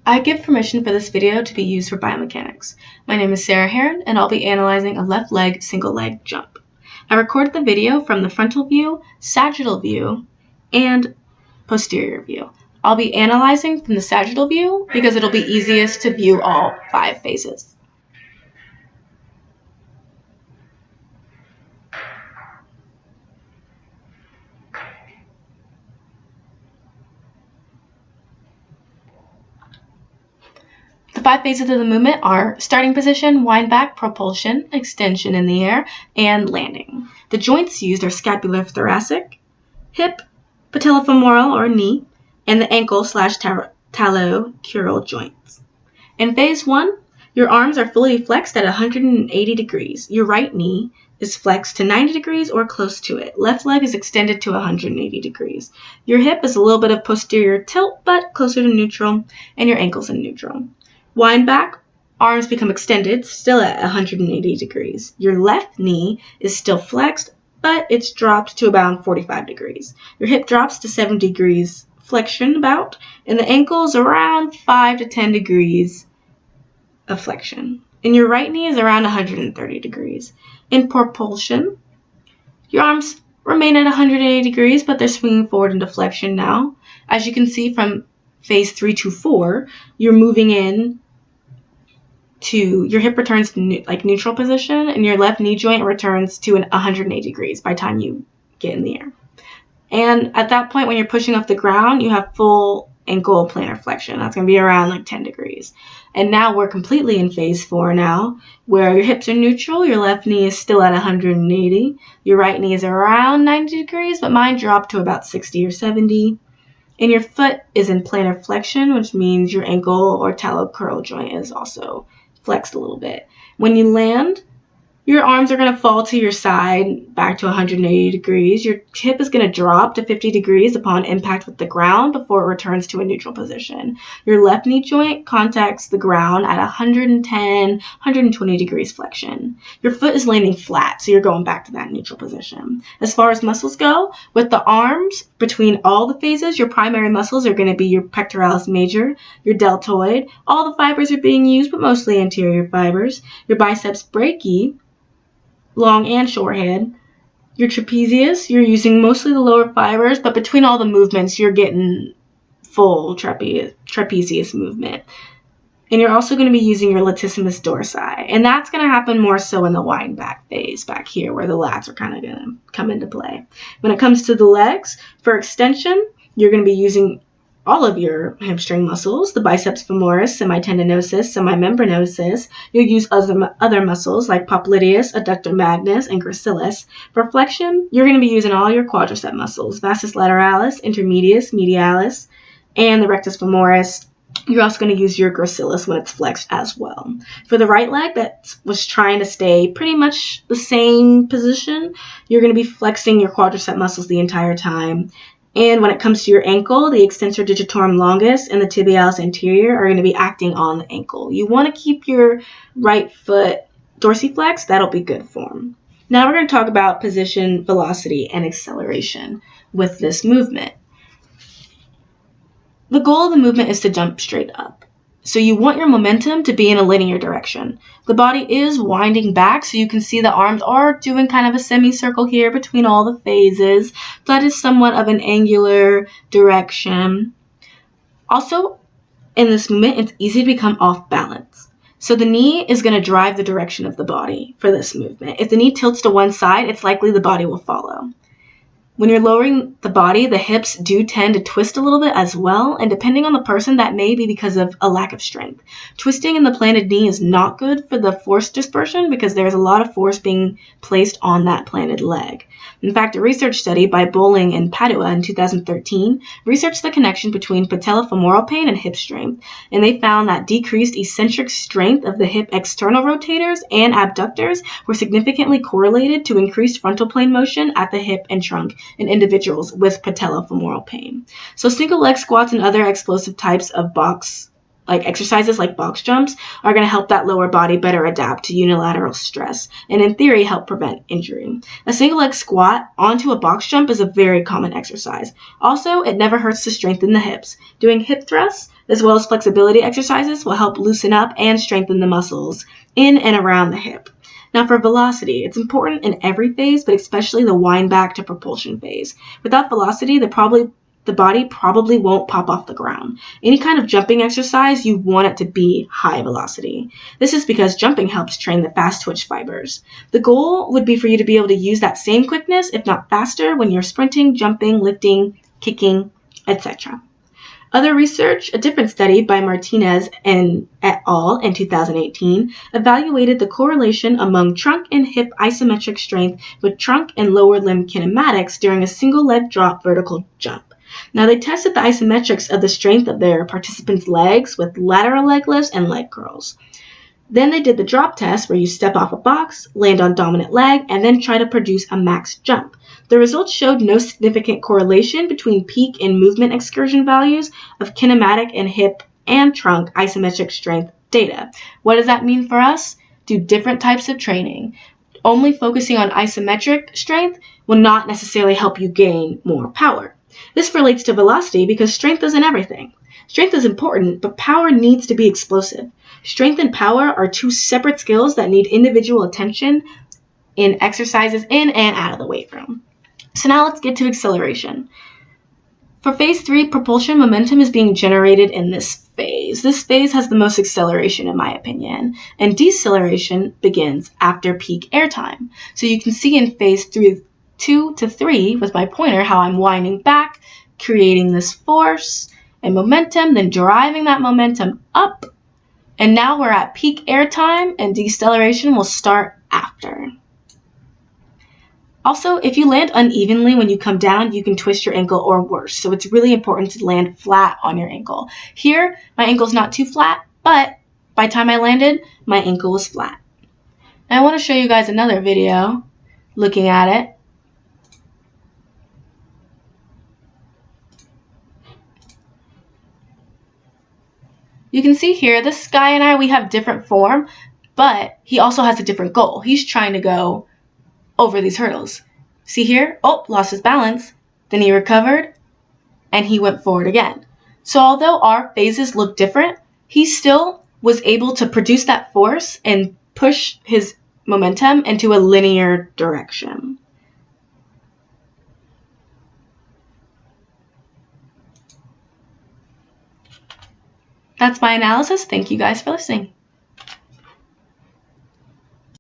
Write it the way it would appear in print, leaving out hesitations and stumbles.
I give permission for this video to be used for biomechanics. My name is Sarah Heron, and I'll be analyzing a left leg, single leg jump. I recorded the video from the frontal view, sagittal view, and posterior view. I'll be analyzing from the sagittal view because it'll be easiest to view all 5 phases. The 5 phases of the movement are starting position, wind back, propulsion, extension in the air, and landing. The joints used are scapulothoracic, hip, patellofemoral or knee, and the ankle/talocrural joints. In phase 1, your arms are fully flexed at 180 degrees. Your right knee is flexed to 90 degrees or close to it. Left leg is extended to 180 degrees. Your hip is a little bit of posterior tilt, but closer to neutral, and your ankle's in neutral. Wind back, arms become extended, still at 180 degrees. Your left knee is still flexed, but it's dropped to about 45 degrees. Your hip drops to 70 degrees flexion about, and the ankle is around 5 to 10 degrees of flexion. And your right knee is around 130 degrees. In propulsion, your arms remain at 180 degrees, but they're swinging forward into flexion now. As you can see from phase 3 to 4, you're moving in to your hip returns to neutral position, and your left knee joint returns to 180 degrees by the time you get in the air. And at that point, when you're pushing off the ground, you have full ankle plantar flexion. That's going to be around 10 degrees. And now we're completely in phase 4 now, where your hips are neutral, your left knee is still at 180, your right knee is around 90 degrees, but mine dropped to about 60 or 70. And your foot is in plantar flexion, which means your ankle or talocrural joint is also flexed a little bit. When you land, your arms are going to fall to your side back to 180 degrees. Your hip is going to drop to 50 degrees upon impact with the ground before it returns to a neutral position. Your left knee joint contacts the ground at 110, 120 degrees flexion. Your foot is landing flat, so you're going back to that neutral position. As far as muscles go, with the arms, between all the phases, your primary muscles are going to be your pectoralis major, your deltoid. All the fibers are being used, but mostly anterior fibers. Your biceps brachii, long and short head. Your trapezius, you're using mostly the lower fibers, but between all the movements, you're getting full trapezius movement. And you're also going to be using your latissimus dorsi, and that's going to happen more so in the wind back phase back here, where the lats are kind of going to come into play. When it comes to the legs, for extension, you're going to be using all of your hamstring muscles, the biceps femoris, semitendinosus, semimembranosus. You'll use other muscles like popliteus, adductor magnus, and gracilis. For flexion, you're going to be using all your quadricep muscles, vastus lateralis, intermedius, medialis, and the rectus femoris. You're also going to use your gracilis when it's flexed as well. For the right leg that was trying to stay pretty much the same position, you're going to be flexing your quadricep muscles the entire time. And when it comes to your ankle, the extensor digitorum longus and the tibialis anterior are going to be acting on the ankle. You want to keep your right foot dorsiflexed. That'll be good form. Now we're going to talk about position, velocity, and acceleration with this movement. The goal of the movement is to jump straight up. So you want your momentum to be in a linear direction. The body is winding back, so you can see the arms are doing kind of a semicircle here between all the phases. That is somewhat of an angular direction. Also, in this movement, it's easy to become off balance. So the knee is going to drive the direction of the body for this movement. If the knee tilts to one side, it's likely the body will follow. When you're lowering the body, the hips do tend to twist a little bit as well, and depending on the person, that may be because of a lack of strength. Twisting in the planted knee is not good for the force dispersion because there's a lot of force being placed on that planted leg. In fact, a research study by Bowling and Padua in 2013 researched the connection between patellofemoral pain and hip strength, and they found that decreased eccentric strength of the hip external rotators and abductors were significantly correlated to increased frontal plane motion at the hip and trunk in individuals with patellofemoral pain. So single leg squats and other explosive types of box exercises like box jumps are going to help that lower body better adapt to unilateral stress and in theory help prevent injury. A single leg squat onto a box jump is a very common exercise. Also, it never hurts to strengthen the hips. Doing hip thrusts as well as flexibility exercises will help loosen up and strengthen the muscles in and around the hip. Now for velocity, it's important in every phase, but especially the wind back to propulsion phase. Without velocity, the body probably won't pop off the ground. Any kind of jumping exercise, you want it to be high velocity. This is because jumping helps train the fast twitch fibers. The goal would be for you to be able to use that same quickness, if not faster, when you're sprinting, jumping, lifting, kicking, etc. Other research, a different study by Martinez and et al. In 2018, evaluated the correlation among trunk and hip isometric strength with trunk and lower limb kinematics during a single leg drop vertical jump. Now they tested the isometrics of the strength of their participants' legs with lateral leg lifts and leg curls. Then they did the drop test where you step off a box, land on dominant leg, and then try to produce a max jump. The results showed no significant correlation between peak and movement excursion values of kinematic and hip and trunk isometric strength data. What does that mean for us? Do different types of training. Only focusing on isometric strength will not necessarily help you gain more power. This relates to velocity because strength isn't everything. Strength is important, but power needs to be explosive. Strength and power are two separate skills that need individual attention in exercises in and out of the weight room. So now let's get to acceleration. For phase 3, propulsion momentum is being generated in this phase. This phase has the most acceleration in my opinion, and deceleration begins after peak airtime. So you can see in phase 2 to 3 with my pointer how I'm winding back, creating this force and momentum, then driving that momentum up. And now we're at peak airtime and deceleration will start after. Also, if you land unevenly when you come down, you can twist your ankle or worse. So it's really important to land flat on your ankle. Here, my ankle's not too flat, but by the time I landed, my ankle was flat. And I want to show you guys another video looking at it. You can see here, this guy and I, we have different form, but he also has a different goal. He's trying to go over these hurdles. See here? Oh, lost his balance. Then he recovered, and he went forward again. So although our phases look different, he still was able to produce that force and push his momentum into a linear direction. That's my analysis. Thank you guys for listening.